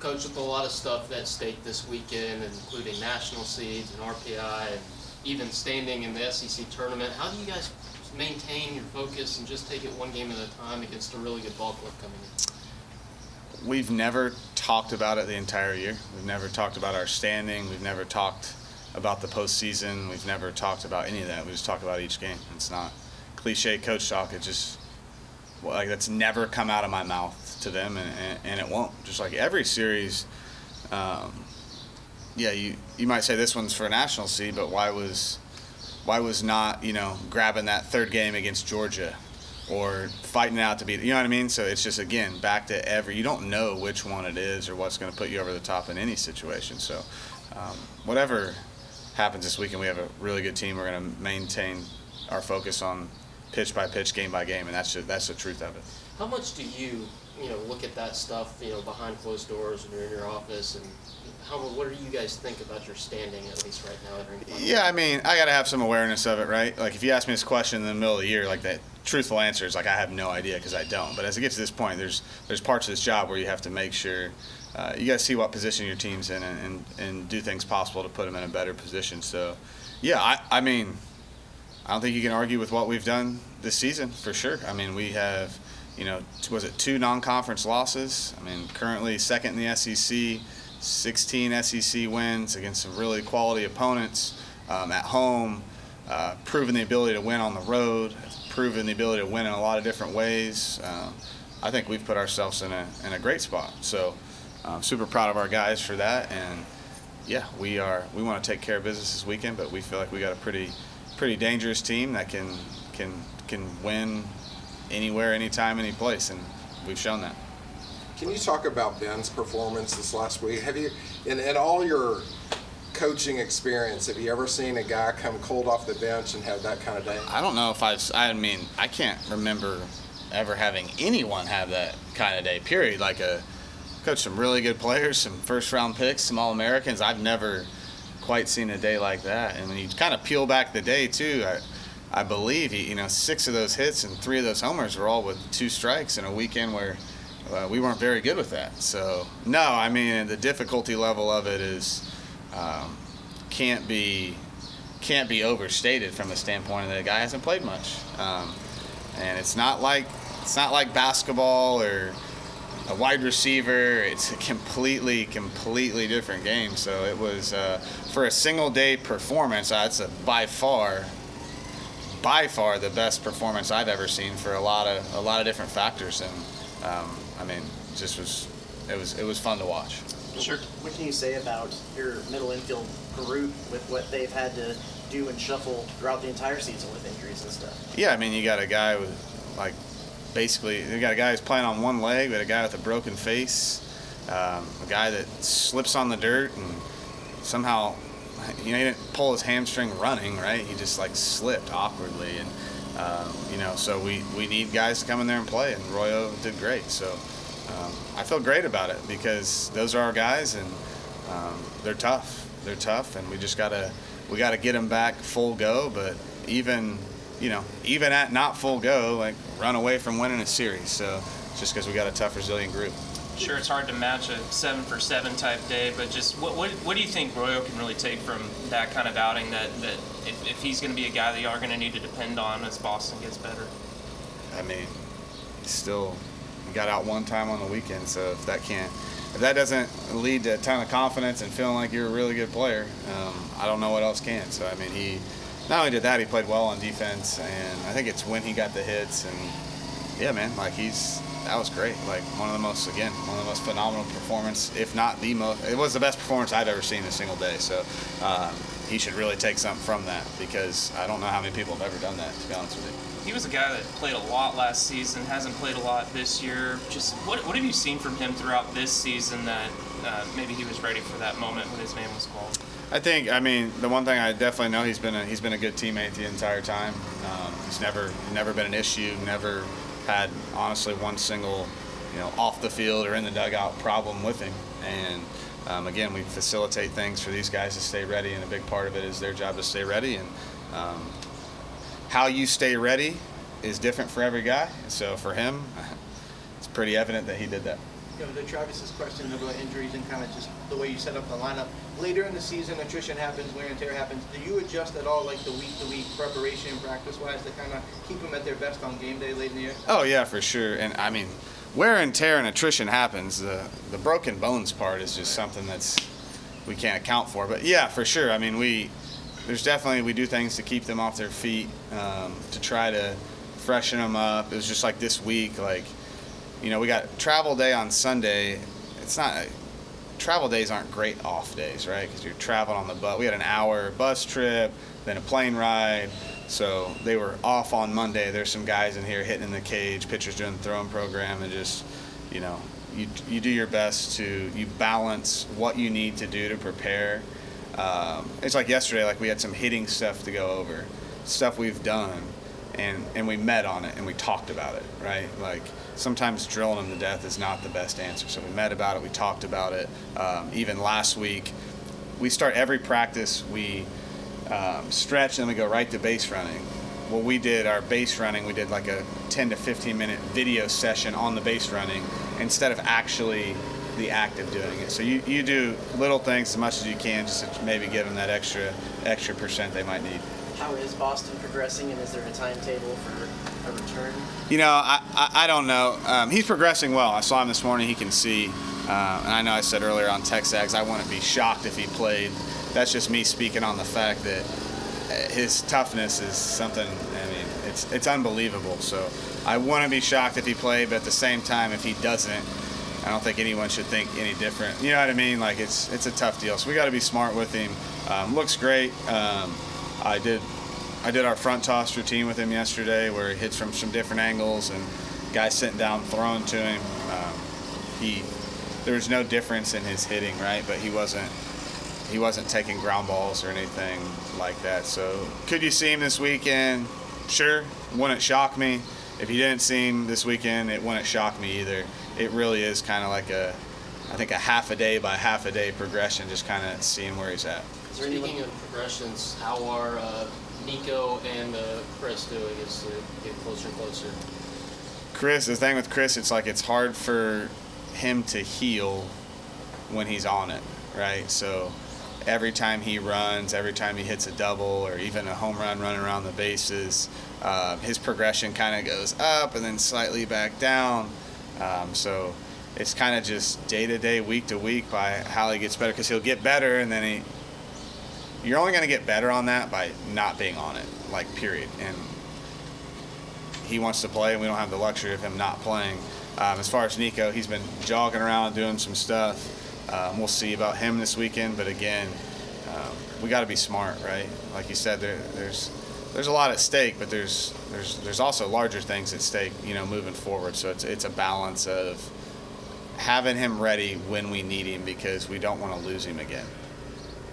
Coach, with a lot of stuff at stake this weekend, including national seeds and RPI and even standing in the SEC tournament, how do you guys maintain your focus and just take it one game at a time against a really good ball club coming in? We've never talked about it the entire year. We've never talked about our standing. We've never talked about the postseason. We've never talked about any of that. We just talk about each game. It's not cliche coach talk. It just, like, that's never come out of my mouth to them, and it won't. Just like every series, you might say this one's for a national seed, but why was not, grabbing that third game against Georgia or fighting it out to beat, you know what I mean? So it's just, again, back to you don't know which one it is or what's going to put you over the top in any situation. So whatever happens this weekend, we have a really good team. We're going to maintain our focus on pitch by pitch, game by game, and that's the truth of it. How much do you look at that stuff, behind closed doors when you're in your office, and what do you guys think about your standing, at least right now, entering the final? Yeah, I mean, I got to have some awareness of it, right? Like, if you ask me this question in the middle of the year, like, that truthful answer is, like, I have no idea because I don't. But as it gets to this point, there's parts of this job where you have to make sure you got to see what position your team's in and do things possible to put them in a better position. So, yeah, I mean, I don't think you can argue with what we've done this season, for sure. I mean, we have, was it 2 non-conference losses? I mean, currently second in the SEC, 16 SEC wins against some really quality opponents at home, proven the ability to win on the road, proven the ability to win in a lot of different ways. I think we've put ourselves in a great spot. So I'm super proud of our guys for that. And, yeah, we want to take care of business this weekend, but we feel like we got a pretty dangerous team that can win anywhere, anytime, any place, and we've shown that. Can you talk about Ben's performance this last week? Have you, in all your coaching experience, have you ever seen a guy come cold off the bench and have that kind of day? I don't know if I can't remember ever having anyone have that kind of day, period. Like, coached some really good players, some first-round picks, some All-Americans. I've never quite seen a day like that. And when you kind of peel back the day, too, I believe, 6 of those hits and 3 of those homers were all with 2 strikes in a weekend where we weren't very good with that. So, no, I mean, the difficulty level of it is can't be overstated from the standpoint that the guy hasn't played much. And it's not like basketball or a wide receiver. It's a completely different game. So it was, for a single-day performance, it's by far the best performance I've ever seen for a lot of different factors. And I mean, it was fun to watch. Sure. What can you say about your middle infield group with what they've had to do and shuffle throughout the entire season with injuries and stuff? Yeah, I mean, you got a guy with, like, basically, you got a guy who's playing on one leg, but a guy with a broken face, a guy that slips on the dirt and somehow, he didn't pull his hamstring running, right? He just, like, slipped awkwardly. And, so we need guys to come in there and play, and Royo did great. So I feel great about it because those are our guys, and they're tough. They're tough, and we gotta get them back full go. But even at not full go, like, run away from winning a series. So just because we got a tough, resilient group. Sure, it's hard to match a 7-for-7 type day, but just what do you think Royo can really take from that kind of outing that if he's going to be a guy that you are going to need to depend on as Boston gets better? I mean, he got out one time on the weekend, so if that doesn't lead to a ton of confidence and feeling like you're a really good player, I don't know what else can. So, I mean, he not only did that, he played well on defense, and I think it's when he got the hits. And, yeah, man, like, that was great. Like, one of the most phenomenal performance, if not the most. It was the best performance I've ever seen in a single day. So he should really take something from that because I don't know how many people have ever done that, to be honest with you. He was a guy that played a lot last season, hasn't played a lot this year. Just what have you seen from him throughout this season that maybe he was ready for that moment when his name was called? I think, the one thing I definitely know, he's been a good teammate the entire time. He's never been an issue, never had, honestly, one single, off the field or in the dugout problem with him. And again, we facilitate things for these guys to stay ready, and a big part of it is their job to stay ready. And how you stay ready is different for every guy. So for him, it's pretty evident that he did that. to Travis's question about injuries and kind of just the way you set up the lineup. Later in the season, attrition happens, wear and tear happens. Do you adjust at all, like the week-to-week preparation, practice-wise, to kind of keep them at their best on game day late in the year? Oh yeah, for sure. And I mean, wear and tear and attrition happens. The broken bones part is just something that's we can't account for. But yeah, for sure. I mean, we do things to keep them off their feet, to try to freshen them up. It was just like this week, like, we got travel day on Sunday. Travel days aren't great off days, right? Because you're traveling on the bus. We had an hour bus trip, then a plane ride. So they were off on Monday. There's some guys in here hitting in the cage, pitchers doing the throwing program, and just, you do your best you balance what you need to do to prepare. It's like yesterday, like we had some hitting stuff to go over, stuff we've done, and we met on it and we talked about it, right? Like sometimes drilling them to death is not the best answer. So we met about it, we talked about it. Even last week, we start every practice, we stretch, and then we go right to base running. Well, we did our base running, we did like a 10 to 15 minute video session on the base running instead of actually the act of doing it. So you do little things as much as you can just to maybe give them that extra percent they might need. How is Boston progressing, and is there a timetable for a return? I don't know. He's progressing well. I saw him this morning. He can see. And I know I said earlier on TexAgs, I wouldn't be shocked if he played. That's just me speaking on the fact that his toughness is something, it's unbelievable. So I wouldn't be shocked if he played, but at the same time, if he doesn't, I don't think anyone should think any different. You know what I mean? Like it's a tough deal. So we got to be smart with him. Looks great. I did our front toss routine with him yesterday, where he hits from some different angles and guys sitting down throwing to him. There was no difference in his hitting, right? But he wasn't taking ground balls or anything like that. So could you see him this weekend? Sure. Wouldn't shock me. If you didn't see him this weekend, it wouldn't shock me either. It really is kind of like a half a day by half a day progression, just kind of seeing where he's at. Speaking of progressions, how are Nico and Chris doing as they get closer and closer? Chris, the thing with Chris, it's like it's hard for him to heal when he's on it, right? So every time he runs, every time he hits a double or even a home run running around the bases, his progression kind of goes up and then slightly back down. So it's kind of just day to day, week to week by how he gets better, because he'll get better and then you're only going to get better on that by not being on it, like, period. And he wants to play, and we don't have the luxury of him not playing. As far as Nico, he's been jogging around doing some stuff. We'll see about him this weekend, but again, we got to be smart, right? Like you said, there's a lot at stake, but there's also larger things at stake, moving forward. So it's a balance of having him ready when we need him, because we don't want to lose him again.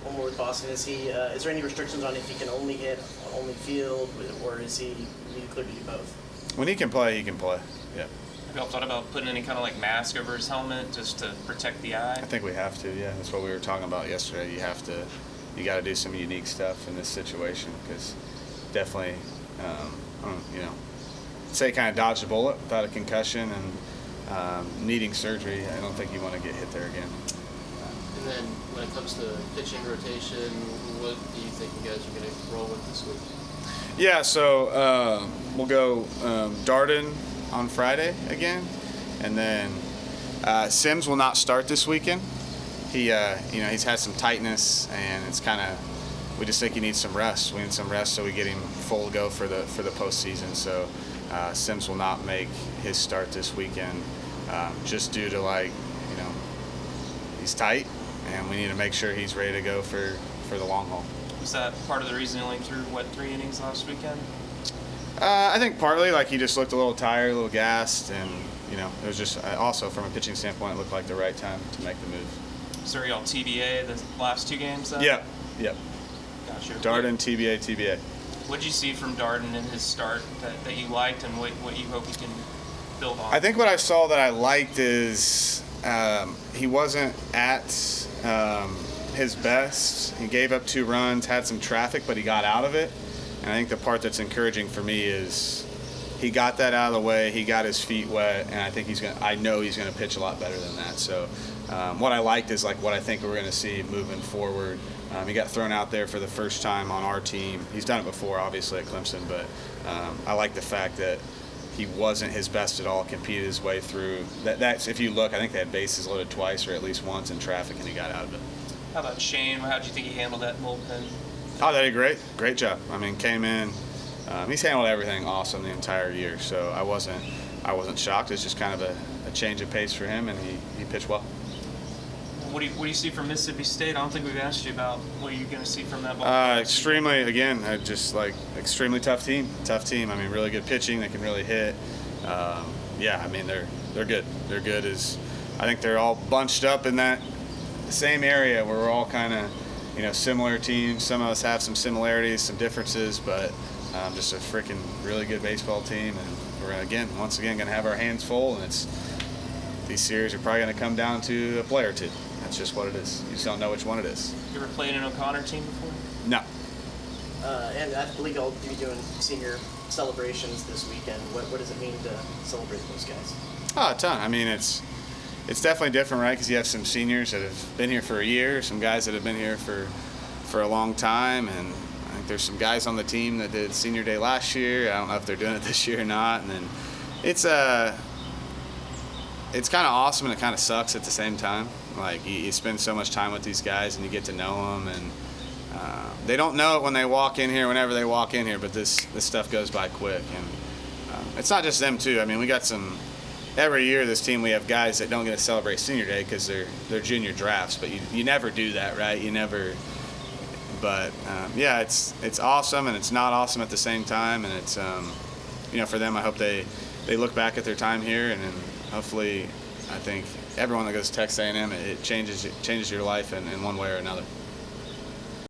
One more with Boston. Is there any restrictions on if he can only hit, only field, or is he clear to do both? When he can play, he can play. Yeah. Have y'all thought about putting any kind of like mask over his helmet just to protect the eye? I think we have to. Yeah, that's what we were talking about yesterday. You got to do some unique stuff in this situation, because definitely, say kind of dodged a bullet without a concussion and needing surgery. I don't think you want to get hit there again. And then when it comes to pitching rotation, what do you think you guys are going to roll with this week? Yeah, so we'll go Darden on Friday again, and then Sims will not start this weekend. He's had some tightness, and it's kind of, we just think he needs some rest. We need some rest so we get him full go for the postseason. So Sims will not make his start this weekend, just due to he's tight, and we need to make sure he's ready to go for the long haul. Was that part of the reason he only threw 3 innings last weekend? I think partly, he just looked a little tired, a little gassed, and it was just also from a pitching standpoint, it looked like the right time to make the move. So are y'all TBA the last 2 games then? Yep. Gotcha. Darden, TBA. What did you see from Darden in his start that you liked, and what you hope he can build on? I think what I saw that I liked is he wasn't at his best. He gave up 2 runs, had some traffic, but he got out of it. And I think the part that's encouraging for me is he got that out of the way. He got his feet wet, and I know he's gonna pitch a lot better than that. So what I liked is like what I think we're gonna see moving forward. He got thrown out there for the first time on our team. He's done it before, obviously, at Clemson, but I like the fact that he wasn't his best at all, competed his way through. That's if you look, I think they had bases loaded twice or at least once in traffic, and he got out of it. How about Shane? How do you think he handled that bullpen? Oh, they did great job. I mean, came in. He's handled everything awesome the entire year, so I wasn't shocked. It's just kind of a change of pace for him, and he pitched well. What do you see from Mississippi State? I don't think we've asked you about what you're going to see from that ball. Extremely tough team. I mean, really good pitching. They can really hit. Yeah, I mean, they're good. They're good I think they're all bunched up in that same area where we're all kind of, similar teams. Some of us have some similarities, some differences, but just a freaking really good baseball team. And we're once again going to have our hands full, and these series are probably going to come down to a player or two. That's just what it is. You just don't know which one it is. You ever played an O'Connor team before? No. And I believe I'll be doing senior celebrations this weekend. What does it mean to celebrate those guys? Oh, a ton. I mean, it's definitely different, right? Because you have some seniors that have been here for a year, some guys that have been here for a long time, and I think there's some guys on the team that did senior day last year. I don't know if they're doing it this year or not. And then it's kind of awesome and it kind of sucks at the same time. Like you spend so much time with these guys and you get to know them, and they don't know it when they walk in here, whenever they walk in here, but this stuff goes by quick. And it's not just them too. I mean, we got every year this team, we have guys that don't get to celebrate senior day because they're junior drafts, but you never do that, right? You never. But yeah, it's awesome and it's not awesome at the same time, and it's for them, I hope they look back at their time here, and then hopefully, I think everyone that goes to Texas A&M, it changes your life in one way or another.